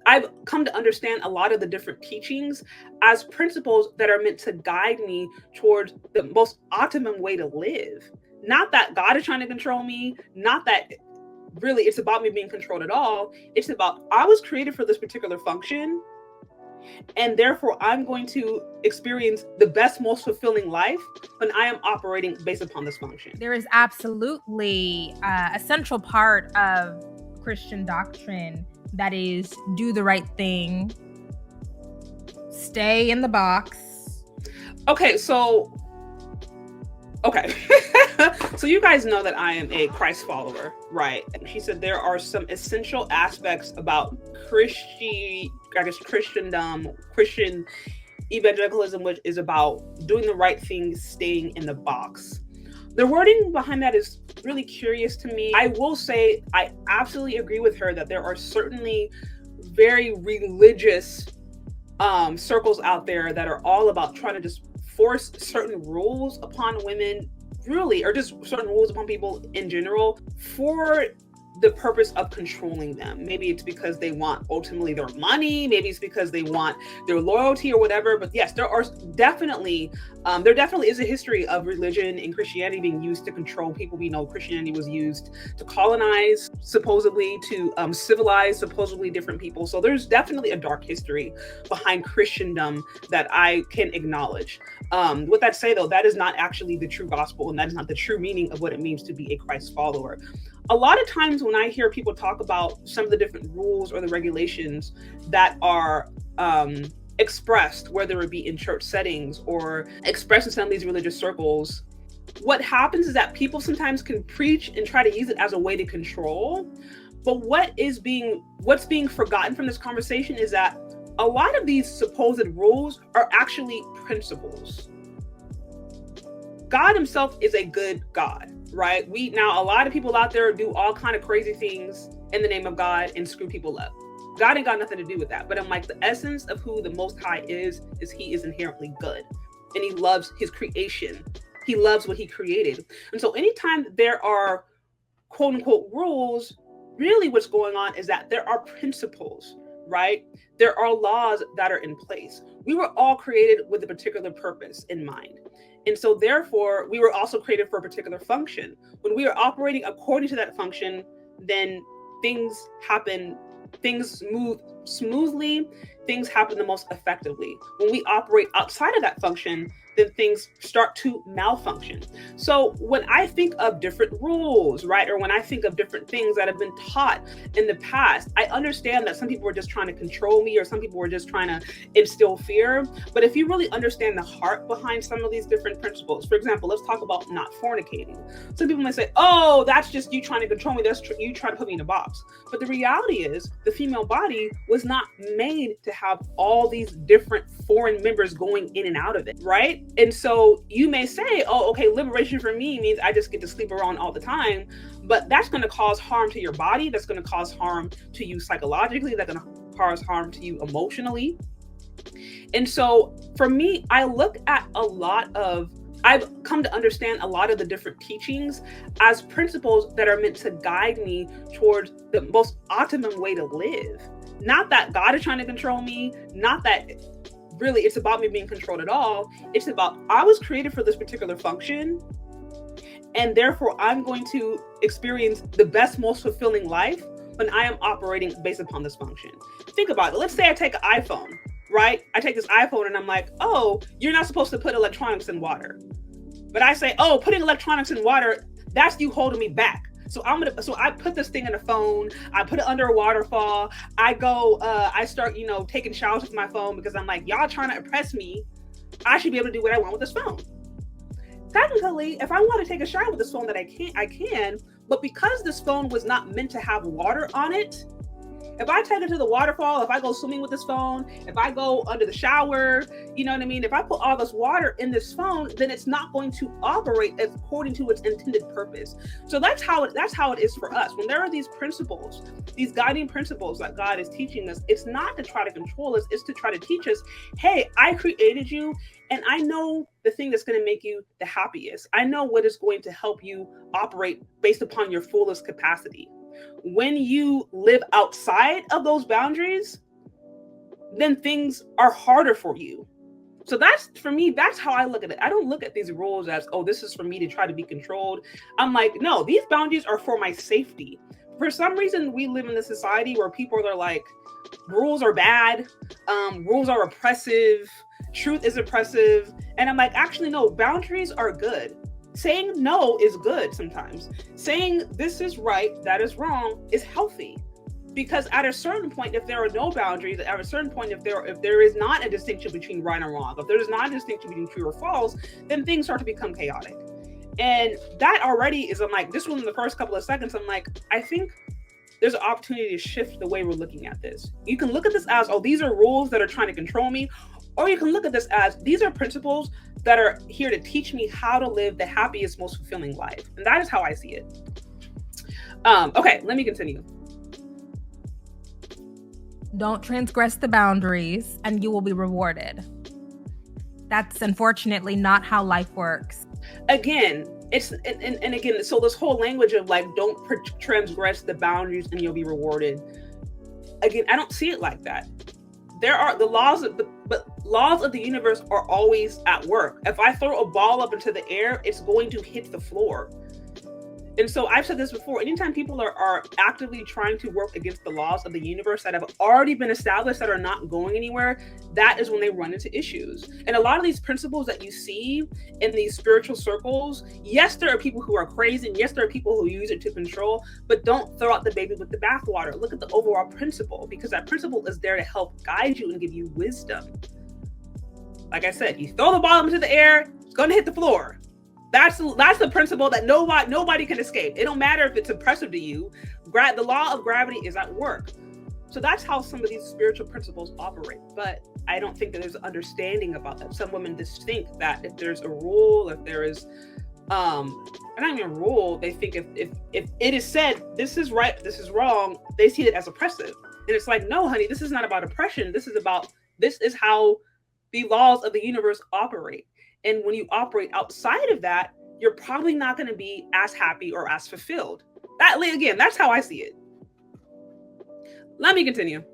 I've come to understand a lot of the different teachings as principles that are meant to guide me towards the most optimum way to live. Not that God is trying to control me, not that really it's about me being controlled at all. It's about I was created for this particular function, and therefore I'm going to experience the best, most fulfilling life when I am operating based upon this function. There is absolutely a central part of Christian doctrine that is do the right thing, stay in the box. Okay. So you guys know that I am a Christ follower, right? And she said there are some essential aspects about Christendom, Christian evangelicalism, which is about doing the right thing, staying in the box. The wording behind that is really curious to me. I will say I absolutely agree with her that there are certainly very religious circles out there that are all about trying to just force certain rules upon women, really, or just certain rules upon people in general for the purpose of controlling them. Maybe it's because they want ultimately their money, maybe it's because they want their loyalty or whatever. But yes, there definitely is a history of religion and Christianity being used to control people. We know Christianity was used to colonize, supposedly, to civilize supposedly different people. So there's definitely a dark history behind Christendom that I can acknowledge. With that say though, that is not actually the true gospel, and that is not the true meaning of what it means to be a Christ follower. A lot of times when I hear people talk about some of the different rules or the regulations that are expressed, whether it be in church settings or expressed in some of these religious circles, what happens is that people sometimes can preach and try to use it as a way to control. But what's being forgotten from this conversation is that a lot of these supposed rules are actually principles. God himself is a good God, right? A lot of people out there do all kind of crazy things in the name of God and screw people up. God ain't got nothing to do with that. But I'm like, the essence of who the Most High is he is inherently good. And he loves his creation. He loves what he created. And so anytime there are quote unquote rules, really what's going on is that there are principles, right? There are laws that are in place. We were all created with a particular purpose in mind. And so therefore, we were also created for a particular function. When we are operating according to that function, then things happen, things move smoothly, things happen the most effectively. When we operate outside of that function, then things start to malfunction. So when I think of different rules, right, or when I think of different things that have been taught in the past, I understand that some people were just trying to control me, or some people were just trying to instill fear. But if you really understand the heart behind some of these different principles, for example, let's talk about not fornicating. Some people may say, oh, that's just you trying to control me, that's you trying to put me in a box. But the reality is the female body was not made to have all these different foreign members going in and out of it, right? And so you may say, oh, okay, liberation for me means I just get to sleep around all the time. But that's going to cause harm to your body. That's going to cause harm to you psychologically. That's going to cause harm to you emotionally. And so for me, I've come to understand a lot of the different teachings as principles that are meant to guide me towards the most optimum way to live. Not that God is trying to control me, not that really it's about me being controlled at all. It's about I was created for this particular function, and therefore I'm going to experience the best, most fulfilling life when I am operating based upon this function. Think about it. Let's say I take an iPhone, right? I take this iPhone and I'm like, oh, you're not supposed to put electronics in water. But I say, oh, putting electronics in water, that's you holding me back. So I put this thing in the phone, I put it under a waterfall, I start, taking showers with my phone because I'm like, y'all trying to impress me. I should be able to do what I want with this phone. Technically, if I want to take a shower with this phone I can, but because this phone was not meant to have water on it, if I take it to the waterfall, if I go swimming with this phone, if I go under the shower, you know what I mean? If I put all this water in this phone, then it's not going to operate according to its intended purpose. So that's how it is for us. When there are these principles, these guiding principles that God is teaching us, it's not to try to control us, it's to try to teach us, hey, I created you and I know the thing that's going to make you the happiest. I know what is going to help you operate based upon your fullest capacity. When you live outside of those boundaries, then things are harder for you. So that's, for me, that's how I look at it. I don't look at these rules as, oh, this is for me to try to be controlled. I'm like, no, these boundaries are for my safety. For some reason, we live in a society where people are like, rules are bad, rules are oppressive, truth is oppressive. And I'm like, actually, no, boundaries are good. Saying no is good sometimes. Saying this is right, that is wrong is healthy. Because at a certain point, if there are no boundaries, at a certain point, if there is not a distinction between right and wrong, if there is not a distinction between true or false, then things start to become chaotic. And that already is, I'm like, this one in the first couple of seconds, I'm like, I think there's an opportunity to shift the way we're looking at this. You can look at this as, oh, these are rules that are trying to control me. Or you can look at this as, these are principles that are here to teach me how to live the happiest, most fulfilling life. And that is how I see it. Okay, let me continue. Don't transgress the boundaries and you will be rewarded. That's unfortunately not how life works. Again, it's, and again, so this whole language of like, don't transgress the boundaries and you'll be rewarded. Again, I don't see it like that. There are the laws, but laws of the universe are always at work. If I throw a ball up into the air, it's going to hit the floor. And so I've said this before, anytime people are actively trying to work against the laws of the universe that have already been established, that are not going anywhere, that is when they run into issues. And a lot of these principles that you see in these spiritual circles, yes, there are people who are crazy, and yes, there are people who use it to control, but don't throw out the baby with the bathwater. Look at the overall principle, because that principle is there to help guide you and give you wisdom. Like I said, you throw the ball into the air, it's going to hit the floor. That's the principle that nobody can escape. It don't matter if it's oppressive to you. The law of gravity is at work. So that's how some of these spiritual principles operate. But I don't think that there's an understanding about that. Some women just think that if there's a rule, if there is, not even a rule, they think if it is said, this is right, this is wrong, they see it as oppressive. And it's like, no, honey, this is not about oppression. This is how the laws of the universe operate. And when you operate outside of that, you're probably not going to be as happy or as fulfilled. That, again, that's how I see it. Let me continue.